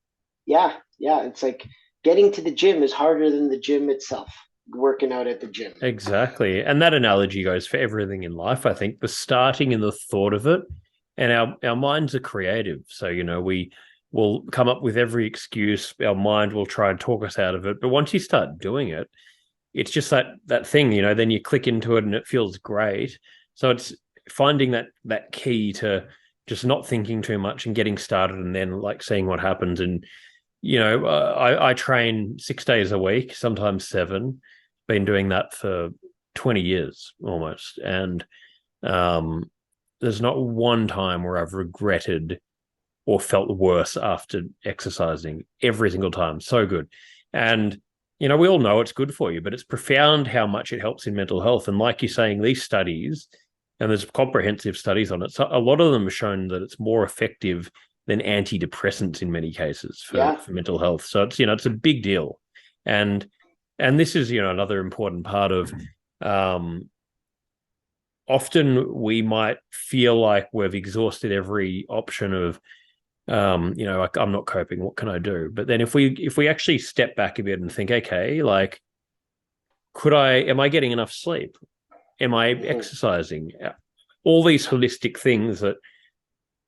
yeah, yeah. It's like getting to the gym is harder than the gym itself. Working out at the gym. Exactly. And that analogy goes for everything in life, I think. The starting and the thought of it. And our minds are creative. So, we will come up with every excuse. Our mind will try and talk us out of it. But once you start doing it, it's just that thing, then you click into it and it feels great. So it's finding that key to just not thinking too much and getting started and then like seeing what happens. And I train 6 days a week, sometimes seven. Been doing that for 20 years almost, and um, there's not one time where I've regretted or felt worse after exercising. Every single time, so good. And we all know it's good for you, but it's profound how much it helps in mental health. And like you're saying, these studies, and there's comprehensive studies on it, so a lot of them have shown that it's more effective than antidepressants in many cases for Yeah, mental health. So it's a big deal. And this is, another important part of, um, often we might feel like we've exhausted every option of, like, I'm not coping, what can I do? But then if we actually step back a bit and think, okay, like, am I getting enough sleep? Am I Mhm. exercising? All these holistic things that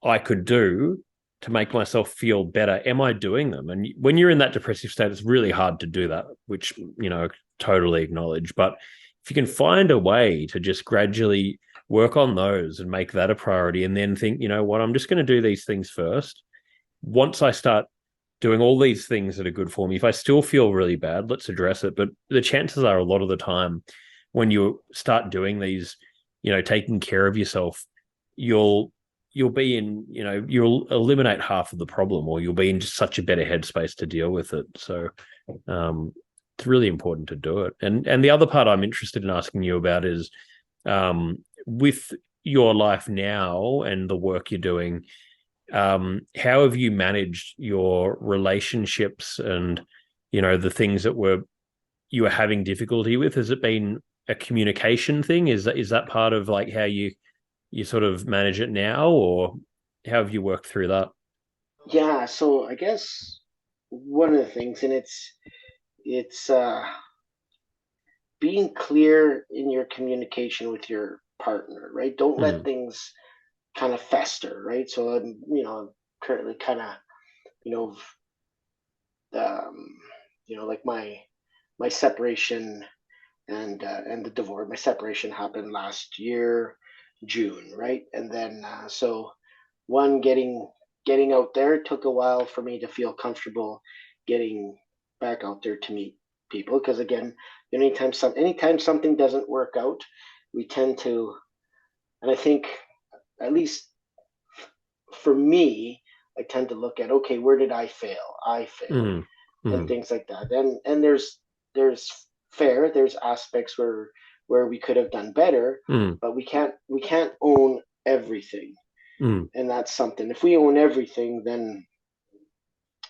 I could do to make myself feel better. Am I doing them? And when you're in that depressive state, it's really hard to do that, which, totally acknowledge. But if you can find a way to just gradually work on those and make that a priority, and then think, you know what, I'm just going to do these things first. Once I start doing all these things that are good for me, if I still feel really bad, let's address it. But the chances are, a lot of the time, when you start doing these, taking care of yourself, you'll be in, you'll eliminate half of the problem, or you'll be in just such a better headspace to deal with it. So, um, it's really important to do it. And the other part I'm interested in asking you about is, with your life now and the work you're doing, how have you managed your relationships and, the things that you were having difficulty with? Has it been a communication thing? Is that part of, like, how you sort of manage it now, or how have you worked through that? Yeah, so I guess one of the things, and it's being clear in your communication with your partner, right? Don't let Mm, things kind of fester, right? So I'm currently kind of, you know, um, like my separation and the divorce. My separation happened last year, June, right? And then so one getting out there took a while for me to feel comfortable getting back out there to meet people because again, anytime something doesn't work out, we tend to, and I think at least for me, I tend to look at, okay, where did I fail? I failed, mm, and mm, things like that. And there's there's aspects where we could have done better, mm, but we can't own everything, mm, and that's something. If we own everything, then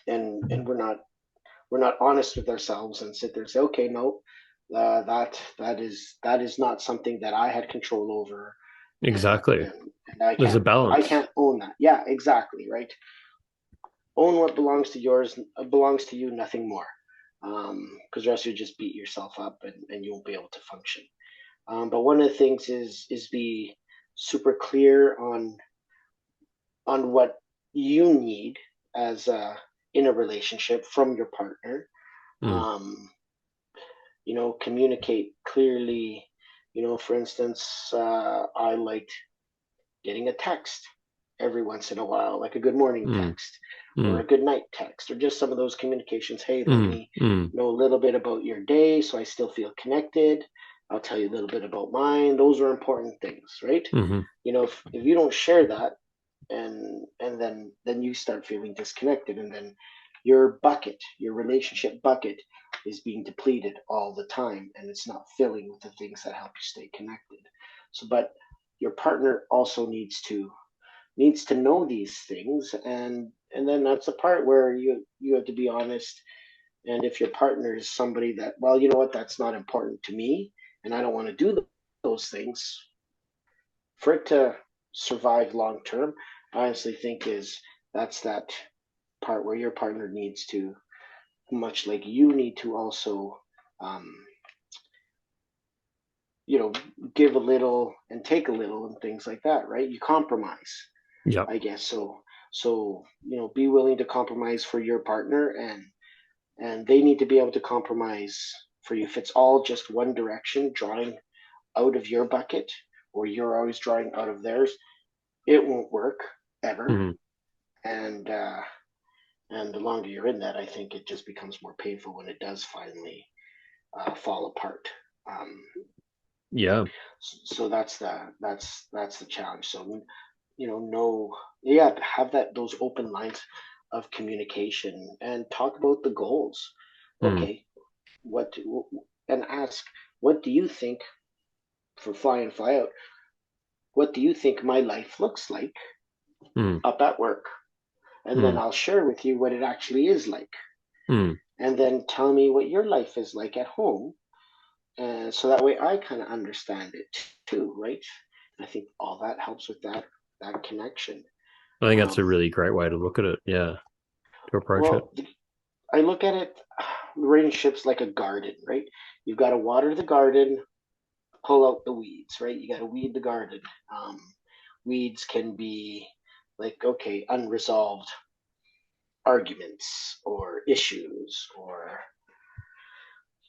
and we're not honest with ourselves and sit there and say, okay, no, that is not something that I had control over, and exactly. and and I There's a can't I balance. can't own that. Yeah, exactly, right. Own what belongs to yours, belongs to you, nothing more. Because else you just beat yourself up and you won't be able to function. But one of the things is be super clear on what you need as in a relationship from your partner. Mm, Um, Communicate clearly. For instance, I liked getting a text every once in a while, like a good morning mm, text or a mm, good night text, or just some of those communications. Hey, let mm, me mm, know a little bit about your day so I still feel connected. I'll tell you a little bit about mine. Those are important things, right? mm, If you don't share that, and then you start feeling disconnected, and then your relationship bucket is being depleted all the time, and it's not filling with the things that help you stay connected. So, but your partner also needs to know these things, and then that's the part where you have to be honest. And if your partner is somebody that, well, you know what, that's not important to me, and I don't want to do those things, for it to survive long term, I honestly think is that's that part where your partner needs to, much like you need to also, um, you know give a little and take a little and things like that, right? You compromise, yep. I guess. So be willing to compromise for your partner, and they need to be able to compromise for you. If it's all just one direction, drawing out of your bucket, or you're always drawing out of theirs, it won't work ever. Mm, And the longer you're in that, I think it just becomes more painful when it does finally fall apart. Um, yeah. so that's the challenge. So know, yeah, have those open lines of communication and talk about the goals. Mm, Okay, what and ask, what do you think, for fly in fly out, what do you think my life looks like mm, up at work? And then mm, I'll share with you what it actually is like. Mm. and then tell me what your life is like at home, and so that way I kind of understand it too, right? I think all that helps with that connection. I think that's a Um, really great way to look at it. Yeah, to approach it. well, I look at it, relationships like a garden, right? You've got to water the garden, pull out the weeds, right? You got to weed the garden. Um, Weeds can be like, okay, unresolved arguments or issues, or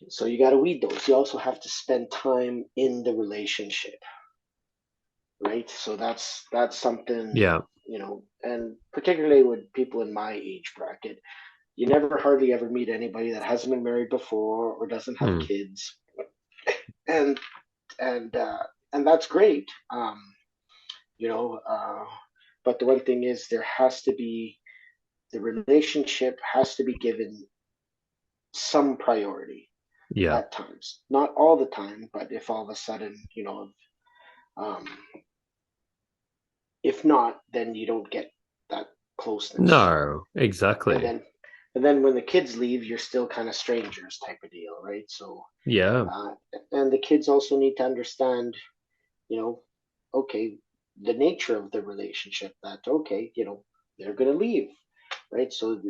so you got to weed those. You also have to spend time in the relationship, right? So that's something, Yeah. and particularly with people in my age bracket, you never hardly ever meet anybody that hasn't been married before or doesn't have Mm. kids, and and uh, and that's great. You know, but the one thing is, there has to be the relationship has to be given some priority Yeah. at times, not all the time, but if all of a sudden, um, if not, then you don't get that closeness, No, and exactly. then when the kids leave, you're still kind of strangers type of deal, right? So, Yeah. uh, and the kids also need to understand, you know, okay, the nature of the relationship, that okay, they're going to leave, right? So,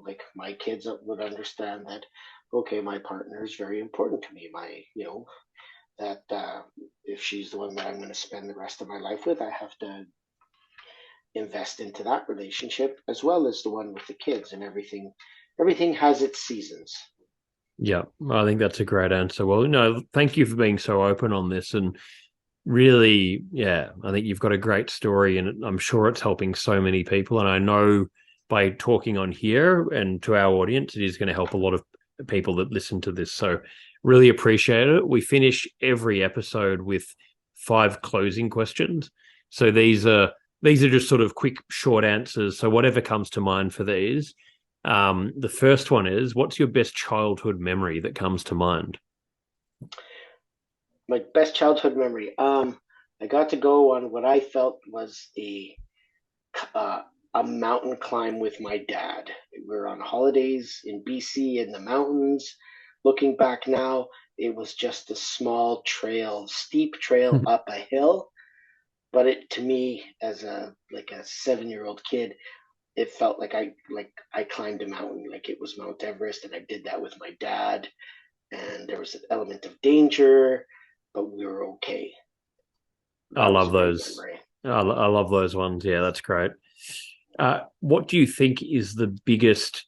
like my kids would understand that, okay, my partner is very important to me. That if she's the one that I'm going to spend the rest of my life with, I have to invest into that relationship as well as the one with the kids, and everything has its seasons. Yeah. I think that's a great answer. Well, no, thank you for being so open on this. And really, yeah, I think you've got a great story, and I'm sure it's helping so many people. And I know by talking on here and to our audience, it is going to help a lot of people that listen to this. So, really appreciate it. We finish every episode with 5 closing questions. So these are just sort of quick, short answers. So whatever comes to mind for these. The first one is, what's your best childhood memory that comes to mind? My best childhood memory. I got to go on what I felt was uh, a mountain climb with my dad. We were on holidays in BC in the mountains. Looking back now, it was just a small trail, steep trail up a hill. But it, to me, as a 7-year old kid, it felt like I climbed a mountain, like it was Mount Everest, and I did that with my dad. And there was an element of danger, but we were okay. I That was love a great those. memory. I love those ones. Yeah, that's great. What do you think is the biggest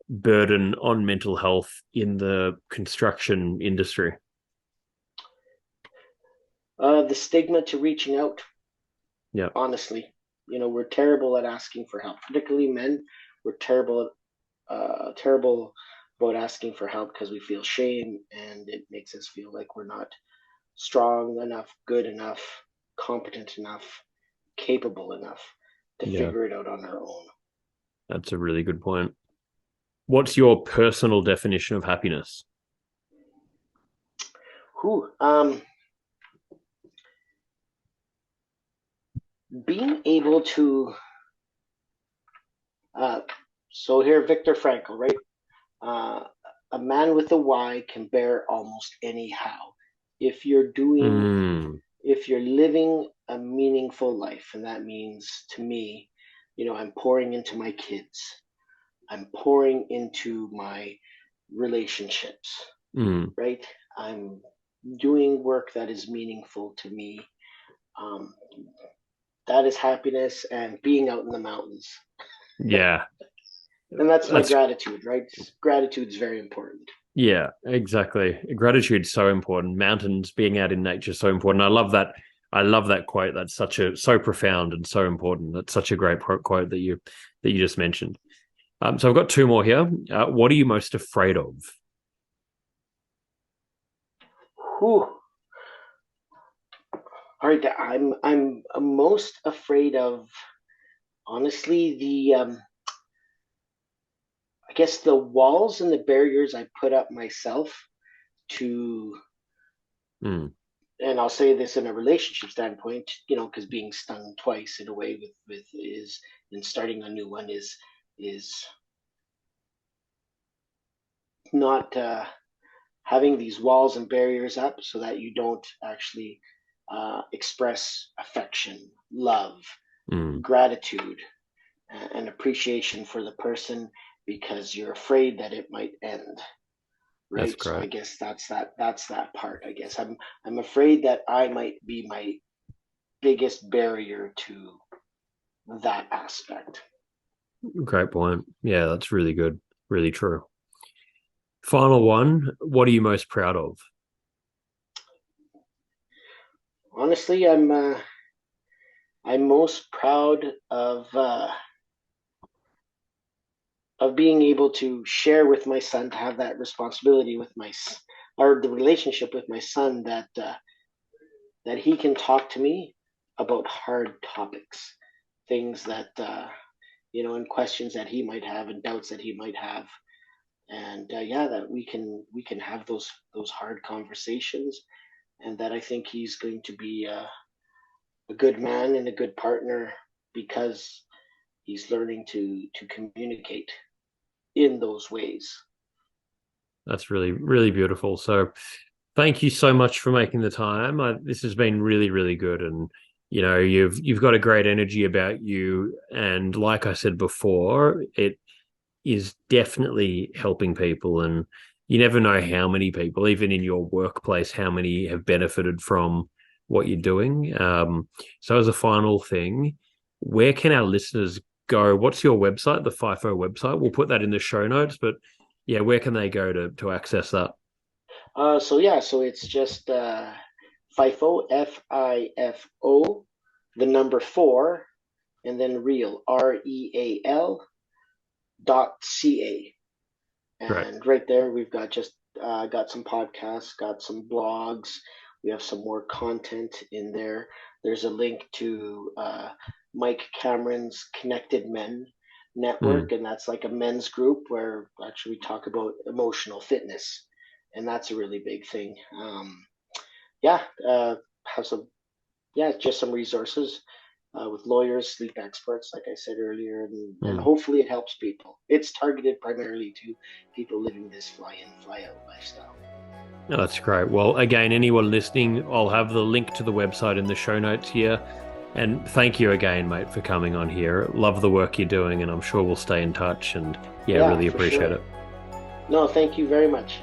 burden on mental health in the construction industry? The stigma to reaching out, Yeah. honestly. We're terrible at asking for help, particularly men. We're terrible about asking for help because we feel shame, and it makes us feel like we're not strong enough, good enough, competent enough, capable enough to Yeah, figure it out on our own. that's a really good point. What's your personal definition of happiness? Who Being able to uh, so here, Viktor Frankl, right? Uh, a man with a why can bear almost any how. If you're doing, Mm, if you're living a meaningful life, and that means to me, I'm pouring into my kids, I'm pouring into my relationships, mm, right? I'm doing work that is meaningful to me. Um, that is happiness, and being out in the mountains. yeah, And that's my that's gratitude, right? Gratitude is very important. yeah, exactly. Gratitude's so important. Mountains, being out in nature, is so important. I love that. I love that quote. That's so profound and so important. That's such a great quote that you just mentioned. So I've got two more here. What are you most afraid of? Whew. All right, I'm most afraid of, honestly, the I guess the walls and the barriers I put up myself to, Mm, and I'll say this in a relationship standpoint, because being stung twice in a way with is and starting a new one is not having these walls and barriers up so that you don't actually express affection, love, Mm, gratitude, and appreciation for the person because you're afraid that it might end. that's Right. So great. I guess that's that part. I guess I'm afraid that I might be my biggest barrier to that aspect. Great point. Yeah, that's really good. Really true. Final one. What are you most proud of? Honestly, I'm most proud of being able to share with my son, to have that responsibility with or the relationship with my son, that he can talk to me about hard topics, things that and questions that he might have and doubts that he might have, and yeah, that we can have those hard conversations, and that I think he's going to be a good man and a good partner because he's learning to communicate in those ways. That's really, really beautiful. So thank you so much for making the time. This has been really, really good, and you've got a great energy about you. And like I said before, it is definitely helping people. And you never know how many people, even in your workplace, how many have benefited from what you're doing. So as a final thing, where can our listeners go? What's your website, the FIFO website? We'll put that in the show notes, but yeah, where can they go to access that? So yeah, so it's just FIFO, FIFO, the number four, and then real, REAL.ca. Great. And right there, we've got some podcasts, got some blogs. We have some more content in there. There's a link to Mike Cameron's Connected Men Mm, network, and that's like a men's group where actually we talk about emotional fitness, and that's a really big thing. Yeah, have some just some resources with lawyers, sleep experts, like I said earlier, and mm. hopefully it helps people. It's targeted primarily to people living this fly in, fly out lifestyle. Oh, that's great. Well, again, anyone listening, I'll have the link to the website in the show notes here. And thank you again, mate, for coming on here. Love the work you're doing, and I'm sure we'll stay in touch. And yeah, Yeah, really for appreciate sure. it. No, thank you very much.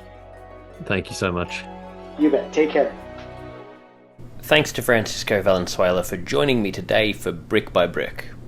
Thank you so much. You bet. Take care. Thanks to Francisco Valenzuela for joining me today for Brick by Brick.